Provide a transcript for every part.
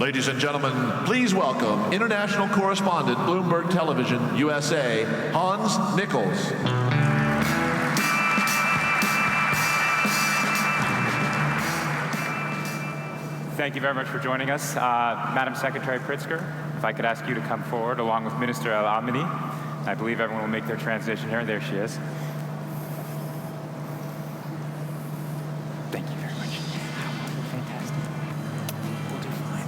Ladies and gentlemen, please welcome international correspondent, Bloomberg Television, USA, Hans Nichols. Thank you very much for joining us. Madam Secretary Pritzker, if I could ask you to come forward along with Minister Al-Amini. I believe everyone will make their transition here. There she is. Thank you very much. Fantastic. We'll do fine.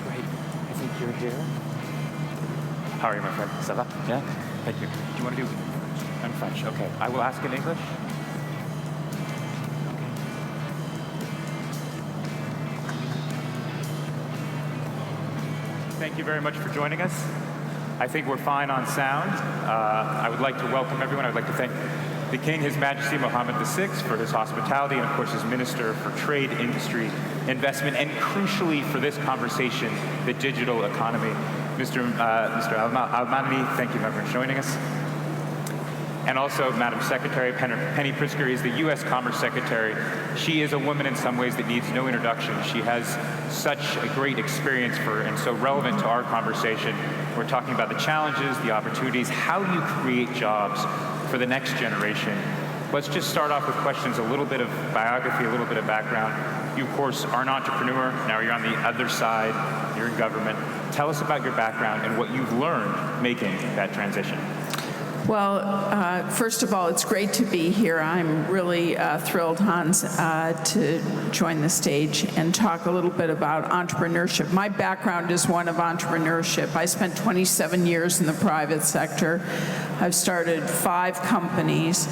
Great. I think you're here. How are you, my friend? Ça va? Yeah? Thank you. Do you want to do in French? Okay. I will ask in English. Thank you very much for joining us. I think we're fine on sound. I would like to welcome everyone. I would like to thank the King, His Majesty Mohammed VI, for his hospitality, and of course his Minister for Trade, Industry, Investment, and crucially for this conversation, the digital economy. Mr. Al-Madani, thank you very much for joining us. And also, Madam Secretary, Penny Pritzker is the U.S. Commerce Secretary. She is a woman in some ways that needs no introduction. She has such a great experience and so relevant to our conversation. We're talking about the challenges, the opportunities, how do you create jobs for the next generation? Let's just start off with questions, a little bit of biography, a little bit of background. You, of course, are an entrepreneur. Now you're on the other side. You're in government. Tell us about your background and what you've learned making that transition. Well, first of all, it's great to be here. I'm really thrilled, Hans, to join the stage and talk a little bit about entrepreneurship. My background is one of entrepreneurship. I spent 27 years in the private sector. I've started 5 companies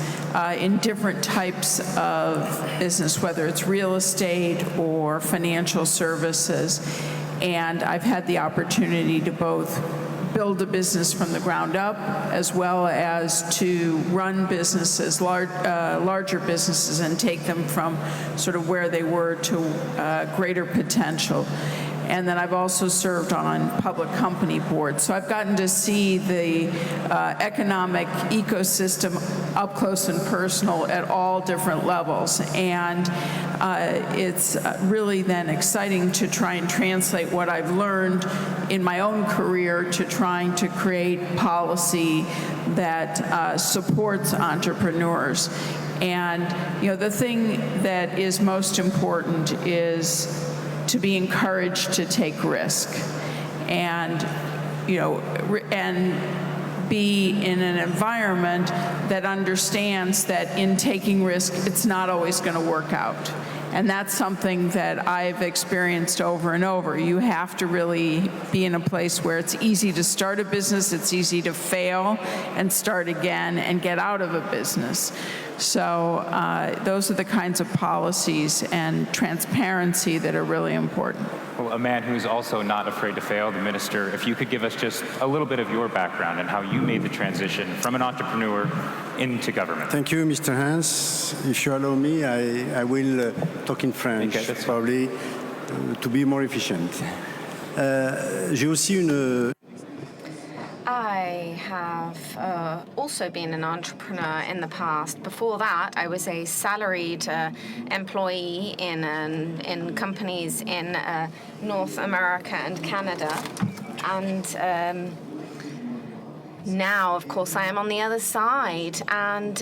in different types of business, whether it's real estate or financial services. And I've had the opportunity to both build a business from the ground up, as well as to run businesses, larger businesses, and take them from sort of where they were to greater potential. And then I've also served on public company boards. So I've gotten to see the economic ecosystem up close and personal at all different levels. And it's really then exciting to try and translate what I've learned in my own career to trying to create policy that supports entrepreneurs. And the thing that is most important is to be encouraged to take risk, and and be in an environment that understands that in taking risk, it's not always going to work out. And that's something that I've experienced over and over. You have to really be in a place where it's easy to start a business, it's easy to fail and start again and get out of a business. So those are the kinds of policies and transparency that are really important. Well, a man who's also not afraid to fail, the minister, if you could give us just a little bit of your background and how you made the transition from an entrepreneur into government. Thank you, Mr. Hans. If you allow me, I will talk in French, probably to be more efficient. J'ai aussi une... I have also been an entrepreneur in the past. Before that, I was a salaried employee in companies in North America and Canada. And now, of course, I am on the other side. And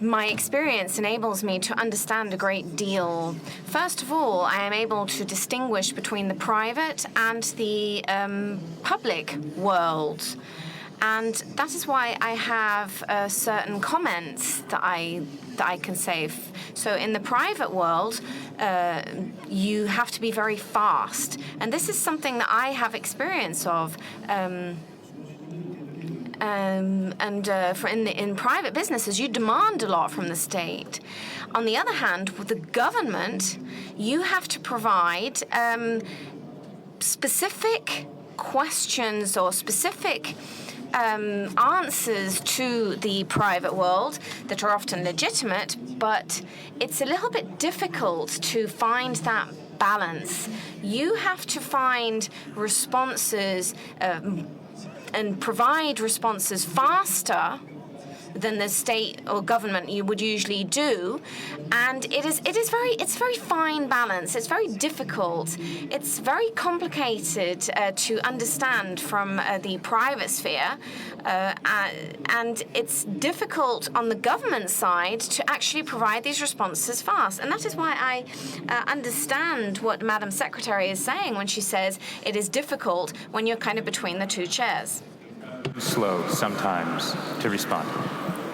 my experience enables me to understand a great deal. First of all, I am able to distinguish between the private and the public world. And that is why I have certain comments that I can say. So in the private world, you have to be very fast. And this is something that I have experience of. In private businesses, you demand a lot from the state. On the other hand, with the government, you have to provide specific questions or specific answers to the private world that are often legitimate, but it's a little bit difficult to find that balance. You have to find responses and provide responses faster than the state or government you would usually do, and it's very fine balance. It's very difficult. It's very complicated to understand from the private sphere, and it's difficult on the government side to actually provide these responses fast. And that is why I understand what Madam Secretary is saying when she says it is difficult when you're kind of between the two chairs. Slow sometimes to respond.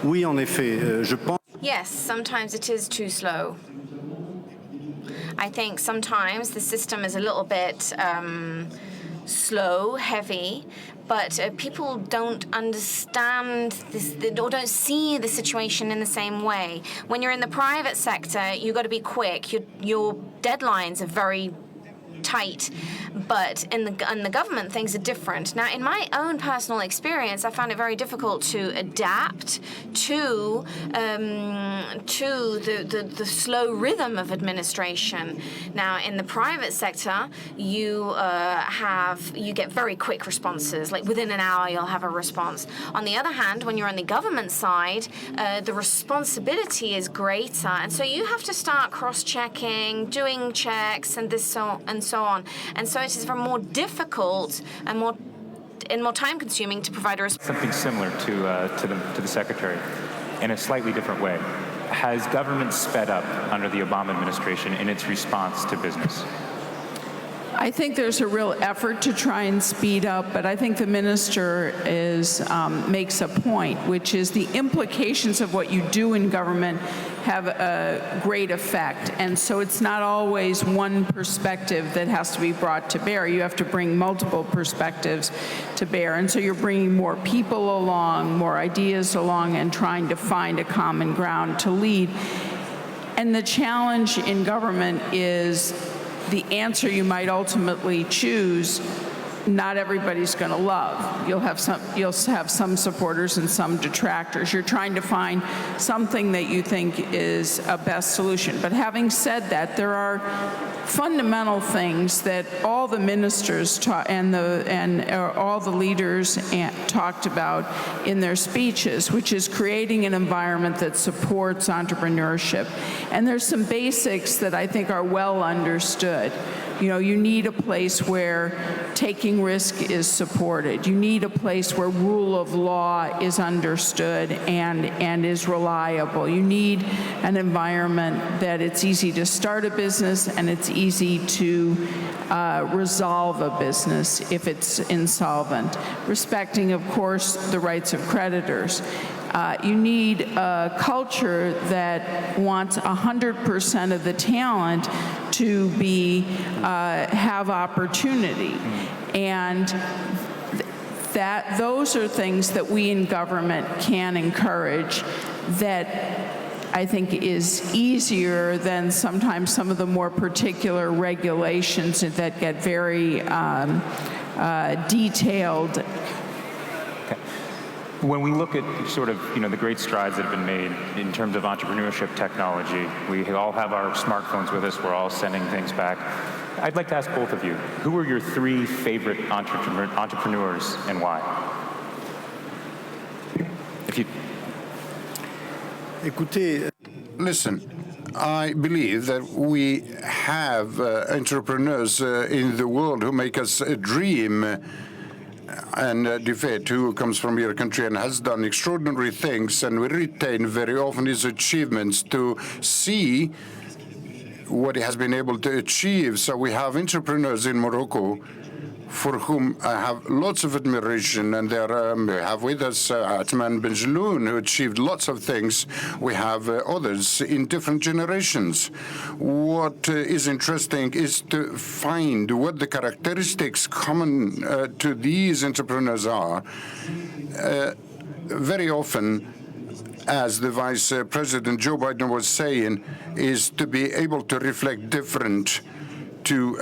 Oui, en effet, je pense. Yes, sometimes it is too slow. I think sometimes the system is a little bit slow, heavy, but people don't understand this or don't see the situation in the same way. When you're in the private sector, you've got to be quick. Your deadlines are very tight, but in the government things are different. Now, in my own personal experience, I found it very difficult to adapt to the slow rhythm of administration. Now, in the private sector, you get very quick responses. Like within an hour, you'll have a response. On the other hand, when you're on the government side, the responsibility is greater, and so you have to start cross-checking, doing checks, and so on. And so it is more difficult and more time-consuming to provide a response. Something similar to the Secretary in a slightly different way. Has government sped up under the Obama administration in its response to business? I think there's a real effort to try and speed up, but I think the minister makes a point, which is the implications of what you do in government have a great effect. And so it's not always one perspective that has to be brought to bear. You have to bring multiple perspectives to bear. And so you're bringing more people along, more ideas along, and trying to find a common ground to lead. And the challenge in government is the answer you might ultimately choose, not everybody's going to love. You'll have some supporters and some detractors. You're trying to find something that you think is a best solution. But having said that, there are fundamental things that all the ministers and all the leaders talked about in their speeches, which is creating an environment that supports entrepreneurship. And there's some basics that I think are well understood. You know, you need a place where taking risk is supported. You need a place where rule of law is understood and is reliable. You need an environment that it's easy to start a business and it's easy to resolve a business if it's insolvent, respecting, of course, the rights of creditors. You need a culture that wants 100% of the talent to have opportunity, and those are things that we in government can encourage. That I think is easier than sometimes some of the more particular regulations that get very detailed. When we look at sort of, the great strides that have been made in terms of entrepreneurship technology, we all have our smartphones with us, we're all sending things back. I'd like to ask both of you, who are your 3 favorite entrepreneurs and why? Listen, I believe that we have entrepreneurs in the world who make us dream. And Dufet, who comes from your country and has done extraordinary things, and we retain very often his achievements to see what he has been able to achieve. So we have entrepreneurs in Morocco for whom I have lots of admiration, and we have with us Atman Benjeloun, who achieved lots of things. We have others in different generations. What is interesting is to find what the characteristics common to these entrepreneurs are. Very often, as the Vice President Joe Biden was saying, is to be able to reflect different, to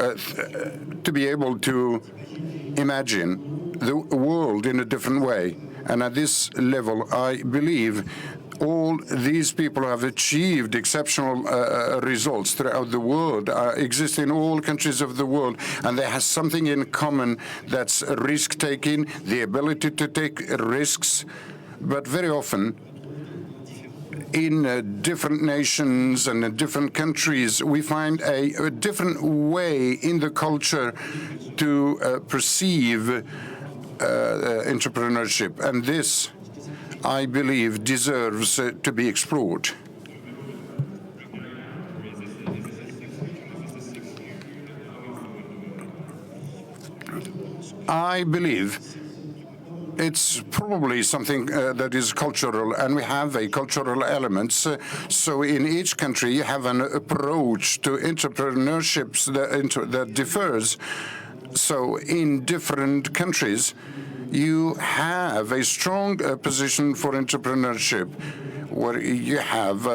be able to imagine the world in a different way. And at this level, I believe all these people have achieved exceptional results throughout the world, exist in all countries of the world, and they have something in common. That's risk-taking, the ability to take risks, but very often in different nations and in different countries, we find a different way in the culture to perceive entrepreneurship. And this, I believe, deserves to be explored. I believe it's probably something that is cultural, and we have a cultural elements. So in each country, you have an approach to entrepreneurship that differs. So in different countries, you have a strong position for entrepreneurship, where you have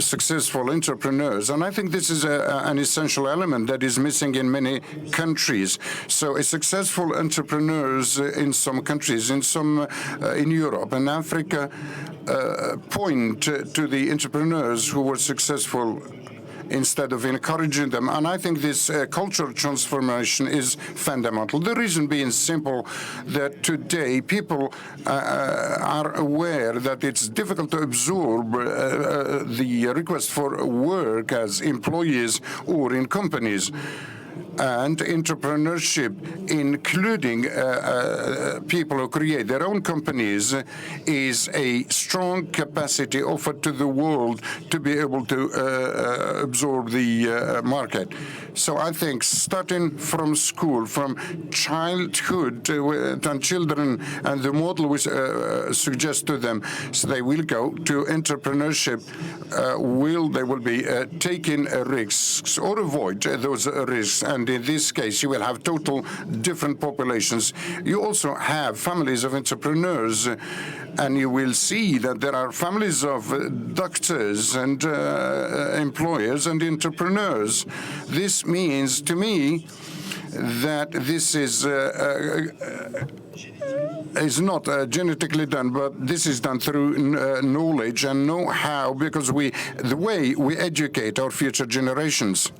successful entrepreneurs. And I think this is an essential element that is missing in many countries. So a successful entrepreneurs in some countries, in Europe and Africa, point to the entrepreneurs who were successful instead of encouraging them. And I think this cultural transformation is fundamental. The reason being simple, that today people are aware that it's difficult to absorb the request for work as employees or in companies. And entrepreneurship, including people who create their own companies, is a strong capacity offered to the world to be able to absorb the market. So I think starting from school, from childhood to children, and the model we suggest to them, so they will go to entrepreneurship, they will be taking risks or avoid those risks. And in this case, you will have total different populations. You also have families of entrepreneurs, and you will see that there are families of doctors and employers and entrepreneurs. This means to me that this is not genetically done, but this is done through knowledge and know-how, because the way we educate our future generations.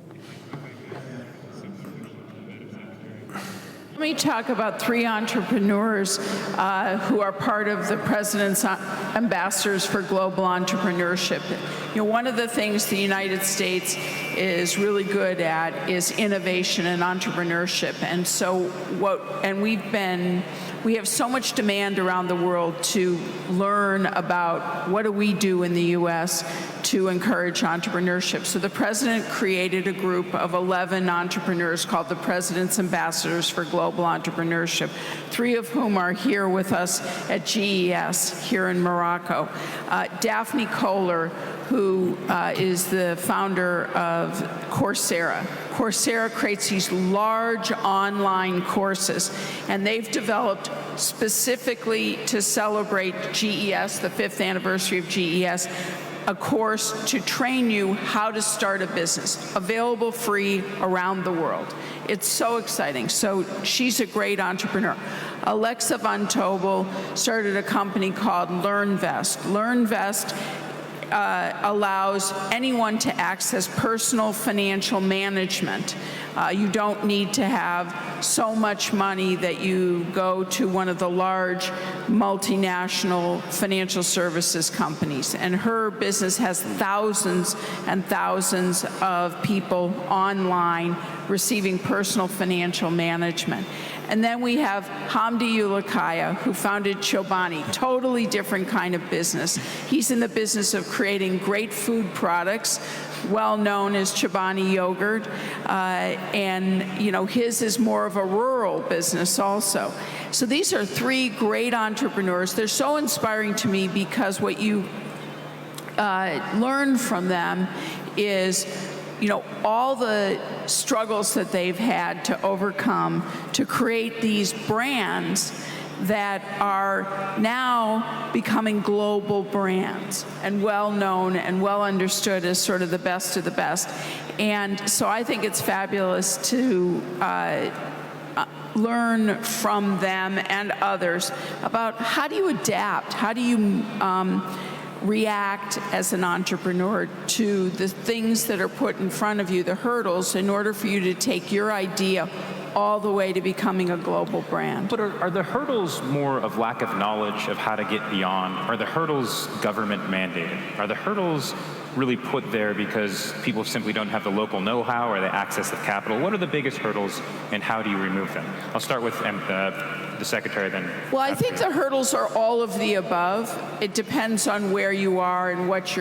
Let me talk about three entrepreneurs who are part of the President's Ambassadors for Global Entrepreneurship. You know, one of the things the United States is really good at is innovation and entrepreneurship. And so we have so much demand around the world to learn about what do we do in the U.S. to encourage entrepreneurship. So the president created a group of 11 entrepreneurs called the President's Ambassadors for Global Entrepreneurship, 3 of whom are here with us at GES here in Morocco. Daphne Kohler, who is the founder of Coursera. Coursera creates these large online courses, and they've developed specifically to celebrate GES, the 5th anniversary of GES, a course to train you how to start a business, available free around the world. It's so exciting. So she's a great entrepreneur. Alexa Von Tobel started a company called LearnVest. LearnVest allows anyone to access personal financial management. You don't need to have so much money that you go to one of the large multinational financial services companies. And her business has thousands and thousands of people online receiving personal financial management. And then we have Hamdi Ulukaya, who founded Chobani, totally different kind of business. He's in the business of creating great food products, well known as Chobani yogurt, and his is more of a rural business also. So these are 3 great entrepreneurs. They're so inspiring to me because what you learn from them is all the struggles that they've had to overcome to create these brands that are now becoming global brands and well known and well understood as sort of the best of the best. And so I think it's fabulous to learn from them and others about how do you adapt, how do you react as an entrepreneur to the things that are put in front of you, the hurdles, in order for you to take your idea all the way to becoming a global brand. But are the hurdles more of lack of knowledge of how to get beyond? Are the hurdles government mandated? Are the hurdles really put there because people simply don't have the local know-how or the access of capital? What are the biggest hurdles, and how do you remove them? I'll start with the secretary then. Well, I think the hurdles are all of the above. It depends on where you are and what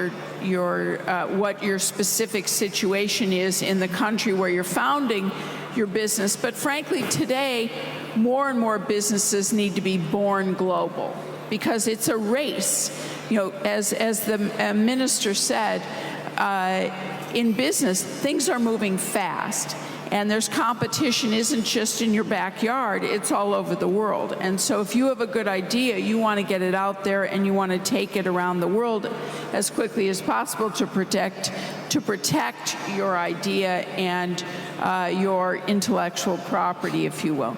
your specific situation is in the country where you're founding your business. But frankly, today, more and more businesses need to be born global because it's a race. You know, as the minister said, in business, things are moving fast. And there's competition isn't just in your backyard, it's all over the world. And so if you have a good idea, you want to get it out there and you want to take it around the world as quickly as possible to protect your idea and your intellectual property, if you will.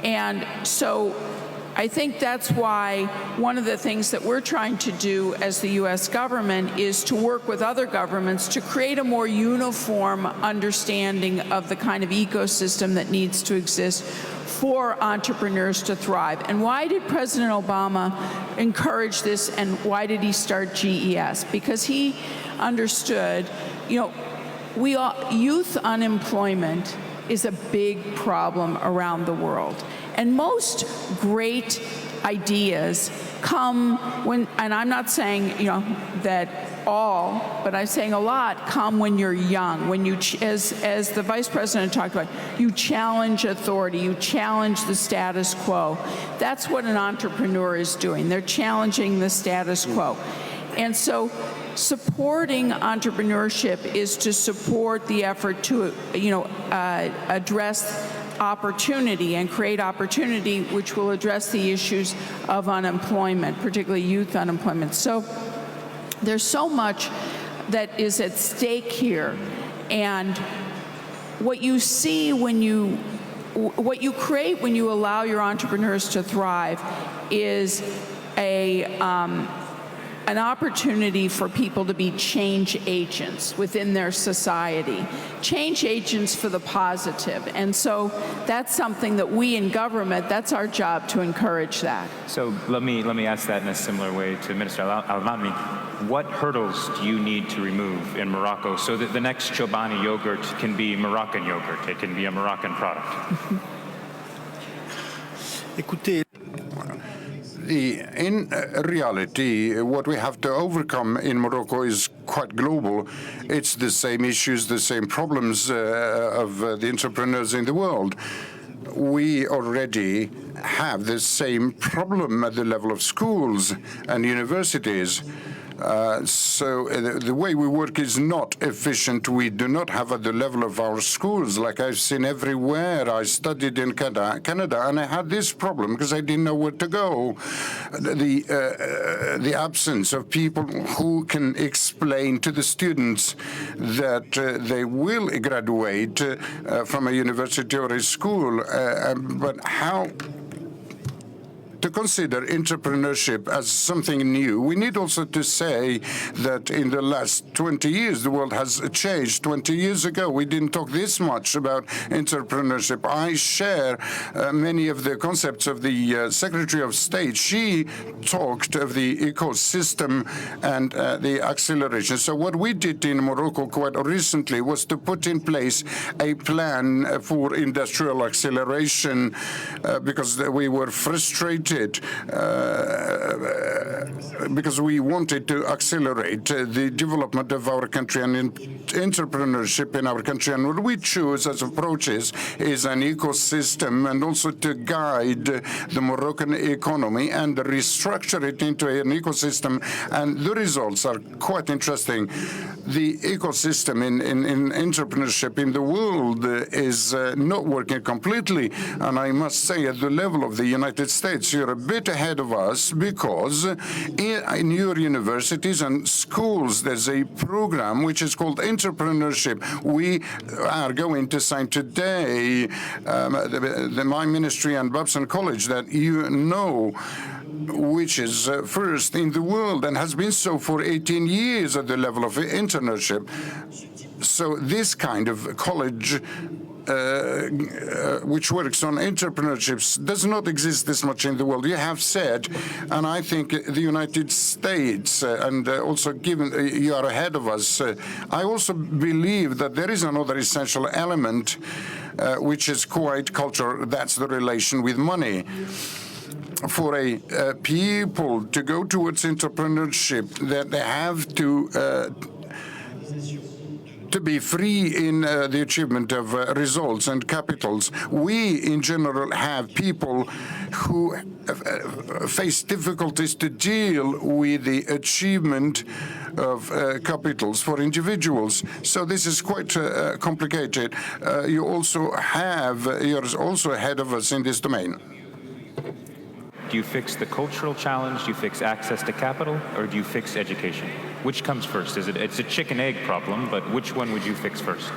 And so I think that's why one of the things that we're trying to do as the U.S. government is to work with other governments to create a more uniform understanding of the kind of ecosystem that needs to exist for entrepreneurs to thrive. And why did President Obama encourage this, and why did he start GES? Because he understood, you know, youth unemployment is a big problem around the world. And most great ideas come when, and I'm not saying, you know, that all, but I'm saying a lot come when you're young, when you, as the Vice President talked about, you challenge authority, you challenge the status quo. That's what an entrepreneur is doing. They're challenging the status quo. And so supporting entrepreneurship is to support the effort to, you know, address opportunity and create opportunity which will address the issues of unemployment, particularly youth unemployment. So there's so much that is at stake here. And what you see what you create when you allow your entrepreneurs to thrive is an opportunity for people to be change agents within their society, change agents for the positive. And so that's something that we in government, that's our job to encourage that. So let me ask that in a similar way to Minister Al-Mamni. What hurdles do you need to remove in Morocco so that the next Chobani yogurt can be Moroccan yogurt? It can be a Moroccan product. Écoutez, In reality, what we have to overcome in Morocco is quite global. It's the same issues, the same problems of the entrepreneurs in the world. We already have the same problem at the level of schools and universities. So the way we work is not efficient. We do not have at the level of our schools, like I've seen everywhere. I studied in Canada, and I had this problem because I didn't know where to go. The absence of people who can explain to the students that they will graduate from a university or a school, but how to consider entrepreneurship as something new. We need also to say that in the last 20 years, the world has changed. 20 years ago, we didn't talk this much about entrepreneurship. I share many of the concepts of the Secretary of State. She talked of the ecosystem and the acceleration. So what we did in Morocco quite recently was to put in place a plan for industrial acceleration because we were frustrated because we wanted to accelerate the development of our country and entrepreneurship in our country. And what we choose as approaches is an ecosystem and also to guide the Moroccan economy and restructure it into an ecosystem. And the results are quite interesting. The ecosystem in entrepreneurship in the world is not working completely. And I must say, at the level of the United States, you're a bit ahead of us because in your universities and schools, there's a program which is called entrepreneurship. We are going to sign today, my ministry and Babson College that you know, which is first in the world and has been so for 18 years at the level of entrepreneurship. So this kind of college which works on entrepreneurships does not exist this much in the world. You have said, and I think the United States, and also given you are ahead of us, I also believe that there is another essential element which is quite cultural. That's the relation with money. For a people to go towards entrepreneurship, that they have to be free in the achievement of results and capitals. We, in general, have people who face difficulties to deal with the achievement of capitals for individuals. So this is quite complicated. You're also ahead of us in this domain. Do you fix the cultural challenge? Do you fix access to capital? Or do you fix education? Which comes first? It's a chicken-egg problem, but which one would you fix first?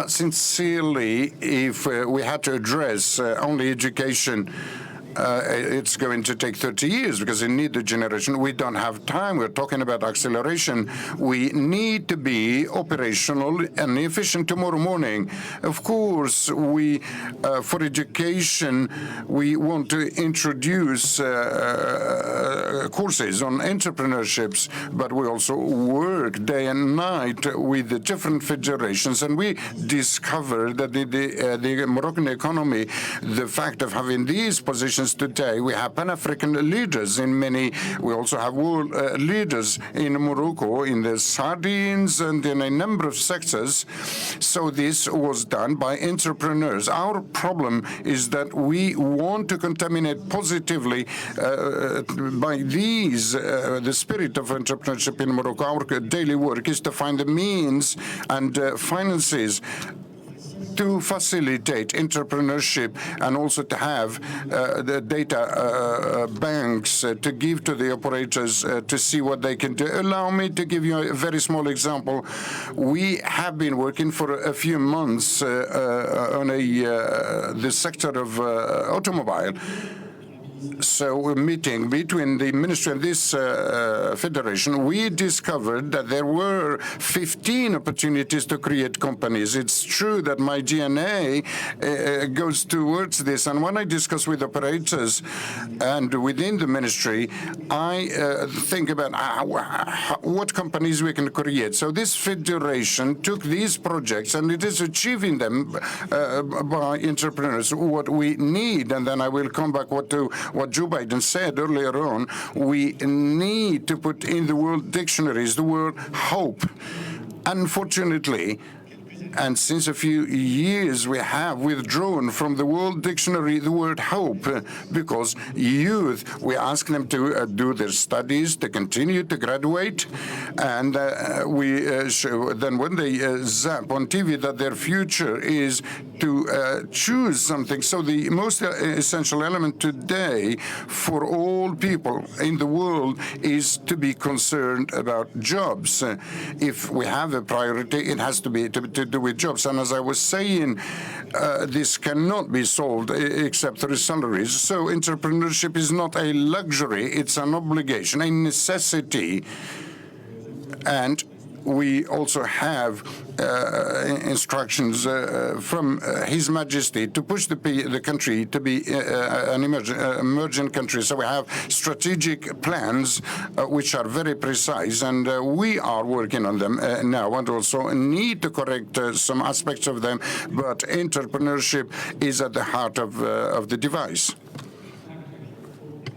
Sincerely, if we had to address only education, it's going to take 30 years because we need the generation. We don't have time. We're talking about acceleration. We need to be operational and efficient tomorrow morning. Of course, for education, we want to introduce courses on entrepreneurships, but we also work day and night with the different federations, and we discovered that the Moroccan economy, the fact of having these positions today, we have Pan-African leaders in many. We also have world leaders in Morocco, in the sardines, and in a number of sectors. So this was done by entrepreneurs. Our problem is that we want to contaminate positively by these the spirit of entrepreneurship in Morocco. Our daily work is to find the means and finances to facilitate entrepreneurship and also to have the data banks to give to the operators to see what they can do. Allow me to give you a very small example. We have been working for a few months on the sector of automobile. So a meeting between the ministry and this federation, we discovered that there were 15 opportunities to create companies. It's true that my DNA goes towards this. And when I discuss with operators and within the ministry, I think about what companies we can create. So this federation took these projects and it is achieving them by entrepreneurs. What we need, and then I will come back to what Joe Biden said earlier on, we need to put in the world dictionaries the word hope. Unfortunately, and since a few years we have withdrawn from the World Dictionary the word hope, because youth, we ask them to do their studies, to continue to graduate, and we show then when they zap on TV that their future is to choose something. So the most essential element today for all people in the world is to be concerned about jobs. If we have a priority, it has to be to do with jobs. And as I was saying, this cannot be solved except through salaries. So entrepreneurship is not a luxury, it's an obligation, a necessity. And we also have instructions from His Majesty to push the country to be an emerging country. So we have strategic plans which are very precise, and we are working on them now, and also need to correct some aspects of them. But entrepreneurship is at the heart of the device.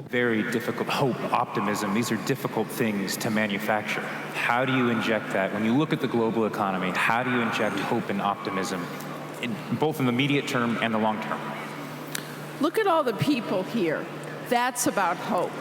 Very difficult. Hope, optimism, these are difficult things to manufacture. How do you inject that? When you look at the global economy, how do you inject hope and optimism, both in the immediate term and the long term? Look at all the people here. That's about hope.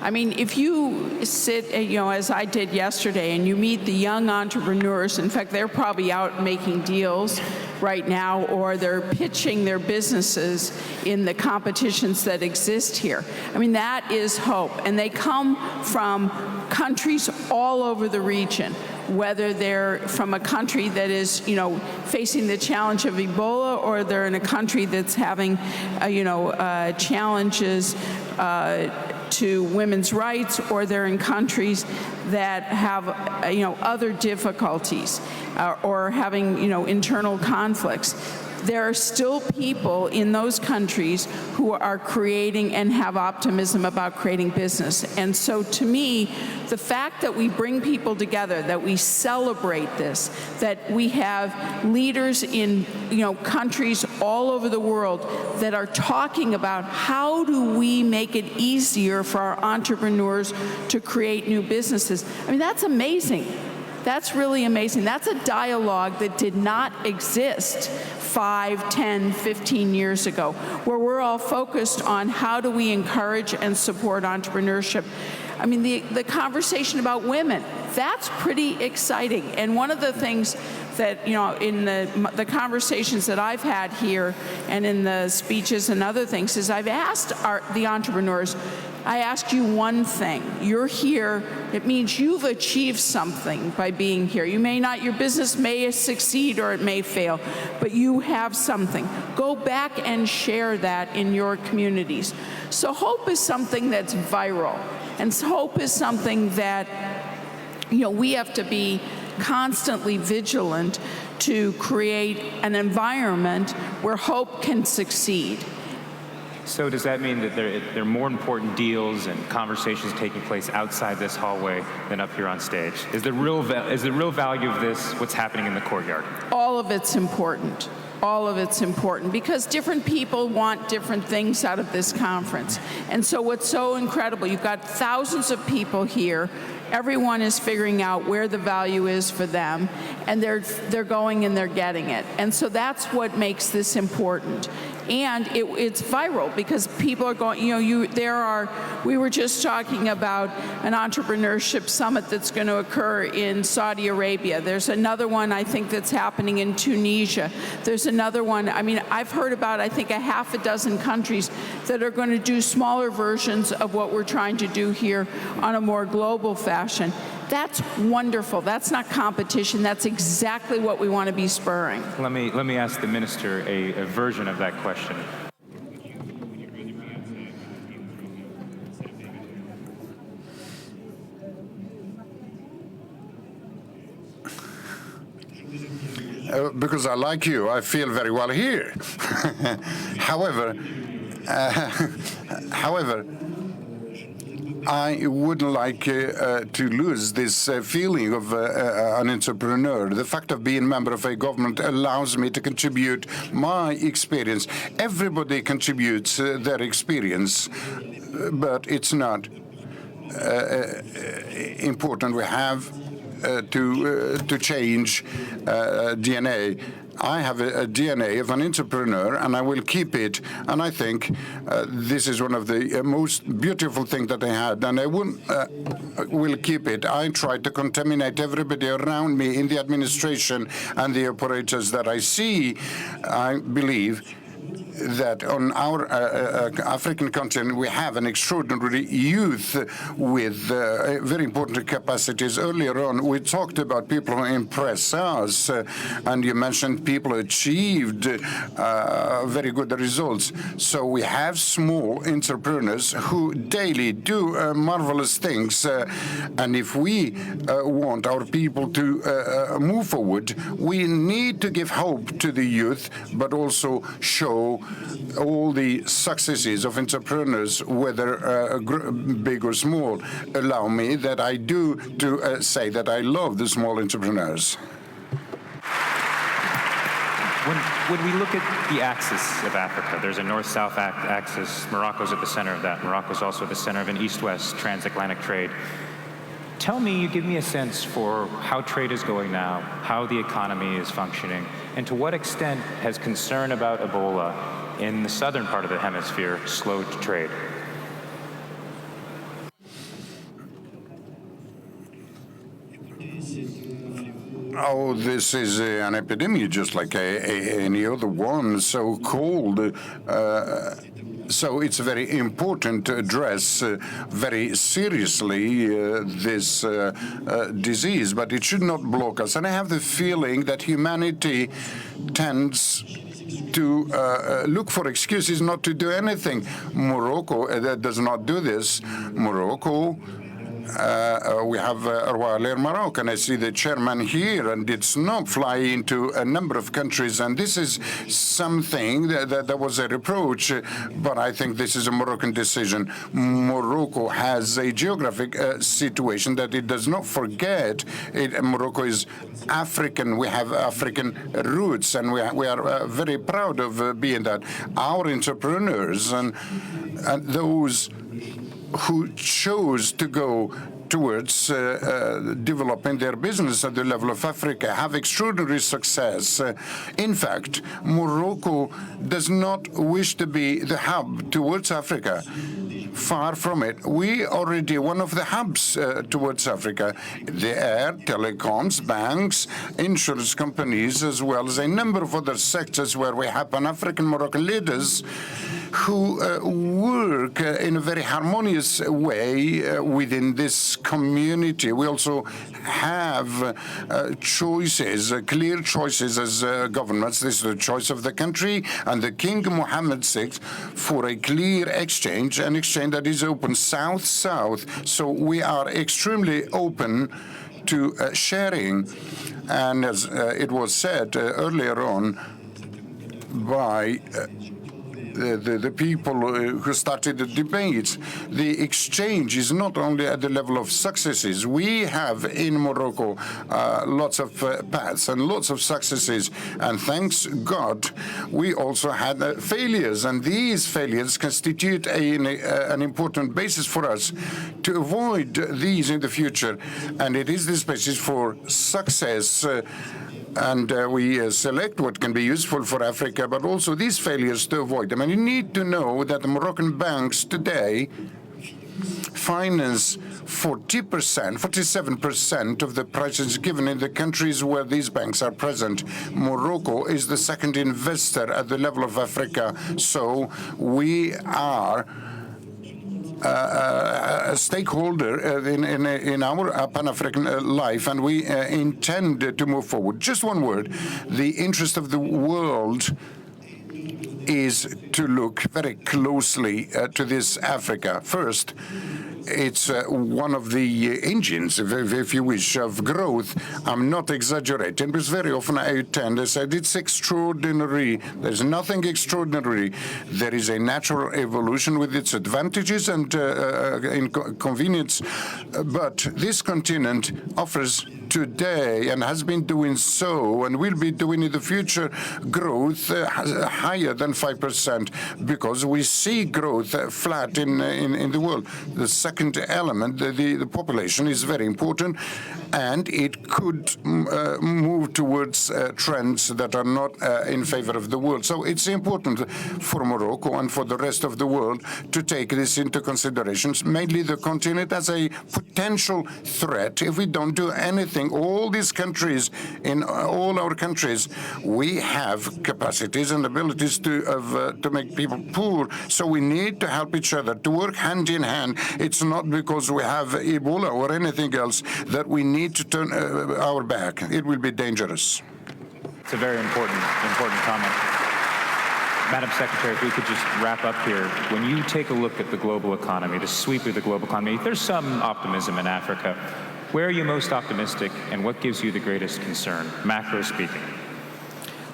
I mean, if you sit, as I did yesterday, and you meet the young entrepreneurs, in fact, they're probably out making deals right now, or they're pitching their businesses in the competitions that exist here. I mean, that is hope. And they come from countries all over the region, whether they're from a country that is, facing the challenge of Ebola, or they're in a country that's having, challenges to women's rights, or they're in countries that have, other difficulties or having, internal conflicts. There are still people in those countries who are creating and have optimism about creating business. And so to me, the fact that we bring people together, that we celebrate this, that we have leaders in countries all over the world that are talking about how do we make it easier for our entrepreneurs to create new businesses. I mean, that's amazing. That's really amazing. That's a dialogue that did not exist 5, 10, 15 years ago, where we're all focused on how do we encourage and support entrepreneurship. I mean, the conversation about women, that's pretty exciting. And one of the things that, in the conversations that I've had here and in the speeches and other things is I've asked the entrepreneurs, I ask you one thing. You're here, it means you've achieved something by being here. Your business may succeed or it may fail, but you have something. Go back and share that in your communities. So hope is something that's viral. And hope is something that, we have to be constantly vigilant to create an environment where hope can succeed. So does that mean that there are more important deals and conversations taking place outside this hallway than up here on stage? Is the real value of this what's happening in the courtyard? All of it's important. All of it's important because different people want different things out of this conference. And so what's so incredible, you've got thousands of people here. Everyone is figuring out where the value is for them, and they're going and they're getting it. And so that's what makes this important. And it's viral because people are going, we were just talking about an entrepreneurship summit that's going to occur in Saudi Arabia. There's another one, I think, that's happening in Tunisia. There's another one, I've heard about, I think, a half a dozen countries that are going to do smaller versions of what we're trying to do here on a more global fashion. That's wonderful. That's not competition. That's exactly what we want to be spurring. Let me ask the minister a version of that question. Because I like you, I feel very well here. However, I wouldn't like to lose this feeling of an entrepreneur. The fact of being a member of a government allows me to contribute my experience. Everybody contributes their experience, but it's not important. We have to change DNA. I have a DNA of an entrepreneur, and I will keep it. And I think this is one of the most beautiful things that I had, and I will keep it. I try to contaminate everybody around me in the administration and the operators that I see. I believe that on our African continent we have an extraordinary youth with very important capacities. Earlier on, we talked about people who impress us, and you mentioned people who achieved very good results. So we have small entrepreneurs who daily do marvelous things, and if we want our people to move forward, we need to give hope to the youth, but also show all the successes of entrepreneurs, whether big or small. Allow me that I do to say that I love the small entrepreneurs. When we look at the axis of Africa, there's a north-south axis. Morocco's at the center of that. Morocco's also at the center of an east-west transatlantic trade. Give me a sense for how trade is going now, how the economy is functioning, and to what extent has concern about Ebola in the southern part of the hemisphere slowed trade? Oh, this is an epidemic just like any other one, so cold. So it's very important to address very seriously this disease, but it should not block us. And I have the feeling that humanity tends to look for excuses not to do anything. Morocco does not do this. Morocco, we have Royal Air Morocco, and I see the chairman here, and it's not fly into a number of countries, and this is something that was a reproach, but I think this is a Moroccan decision. Morocco has a geographic situation that it does not forget. Morocco is African. We have African roots, and we are very proud of being that. Our entrepreneurs and those who chose to go towards developing their business at the level of Africa have extraordinary success. In fact, Morocco does not wish to be the hub towards Africa. Far from it. We already one of the hubs towards Africa. The air, telecoms, banks, insurance companies, as well as a number of other sectors where we have Pan-African Moroccan leaders who work in a very harmonious way within this community. We also have choices, clear choices as governments. This is the choice of the country and the King Mohammed VI for a clear exchange, an exchange that is open south-south. So we are extremely open to sharing. And as it was said earlier on by the people who started the debates, the exchange is not only at the level of successes. We have in Morocco lots of paths and lots of successes, and thanks God, we also had failures, and these failures constitute an important basis for us to avoid these in the future, and it is this basis for success. And we select what can be useful for Africa, but also these failures to avoid them. And you need to know that the Moroccan banks today finance 47% of the prices given in the countries where these banks are present. Morocco is the second investor at the level of Africa, so we are a stakeholder in our Pan-African life, and we intend to move forward. Just one word. The interest of the world is to look very closely to this Africa. First, it's one of the engines, if you wish, of growth. I'm not exaggerating, because very often I tend to say it's extraordinary. There's nothing extraordinary. There is a natural evolution with its advantages and inconvenience. But this continent offers today, and has been doing so, and will be doing in the future, growth higher than 5%, because we see growth flat in the world. The second element, the population, is very important, and it could move towards trends that are not in favor of the world. So it's important for Morocco and for the rest of the world to take this into consideration, mainly the continent as a potential threat if we don't do anything. All these countries, in all our countries, we have capacities and abilities to make people poor. So we need to help each other, to work hand in hand. It's not because we have Ebola or anything else that we need to turn our back. It will be dangerous. It's a very important comment. Madam Secretary, if we could just wrap up here. When you take a look at the global economy, the sweep of the global economy, there's some optimism in Africa. Where are you most optimistic, and what gives you the greatest concern, macro speaking?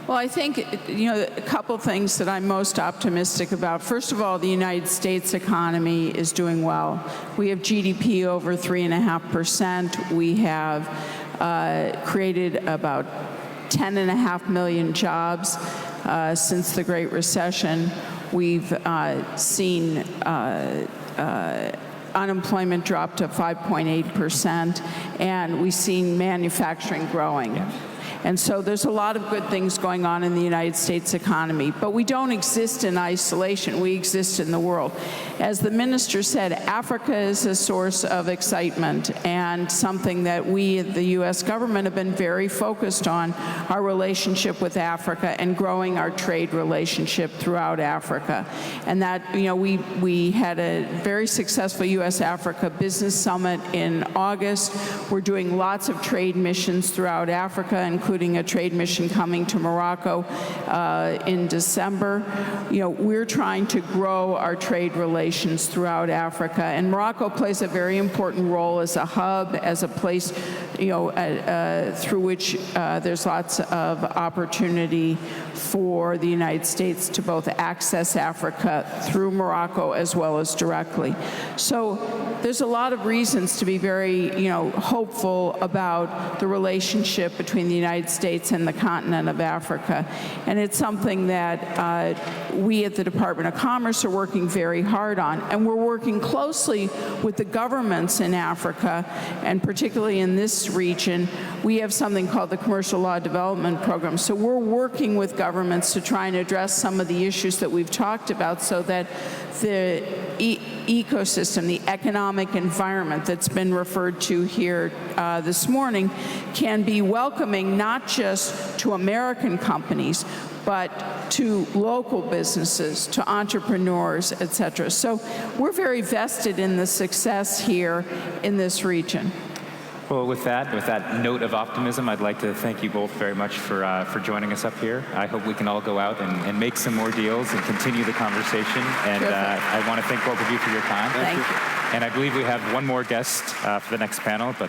Well, I think, a couple things that I'm most optimistic about. First of all, the United States economy is doing well. We have GDP over 3.5%. We have created about 10.5 million jobs since the Great Recession. We've seen unemployment dropped to 5.8%, and we've seen manufacturing growing. And so there's a lot of good things going on in the United States economy. But we don't exist in isolation. We exist in the world. As the minister said, Africa is a source of excitement and something that we, the U.S. government, have been very focused on, our relationship with Africa and growing our trade relationship throughout Africa. And that, we had a very successful U.S.-Africa Business Summit in August. We're doing lots of trade missions throughout Africa, including a trade mission coming to Morocco in December. We're trying to grow our trade relations throughout Africa, and Morocco plays a very important role as a hub, as a place, through which there's lots of opportunity for the United States to both access Africa through Morocco as well as directly. So there's a lot of reasons to be very, hopeful about the relationship between the United States and the continent of Africa. And it's something that we at the Department of Commerce are working very hard on. And we're working closely with the governments in Africa, and particularly in this region. We have something called the Commercial Law Development Program. So we're working with governments to try and address some of the issues that we've talked about so that the ecosystem, the economic environment that's been referred to here this morning can be welcoming not just to American companies, but to local businesses, to entrepreneurs, et cetera. So we're very vested in the success here in this region. Well, with that note of optimism, I'd like to thank you both very much for joining us up here. I hope we can all go out and make some more deals and continue the conversation. And I want to thank both of you for your time. Thank you. And I believe we have one more guest for the next panel, but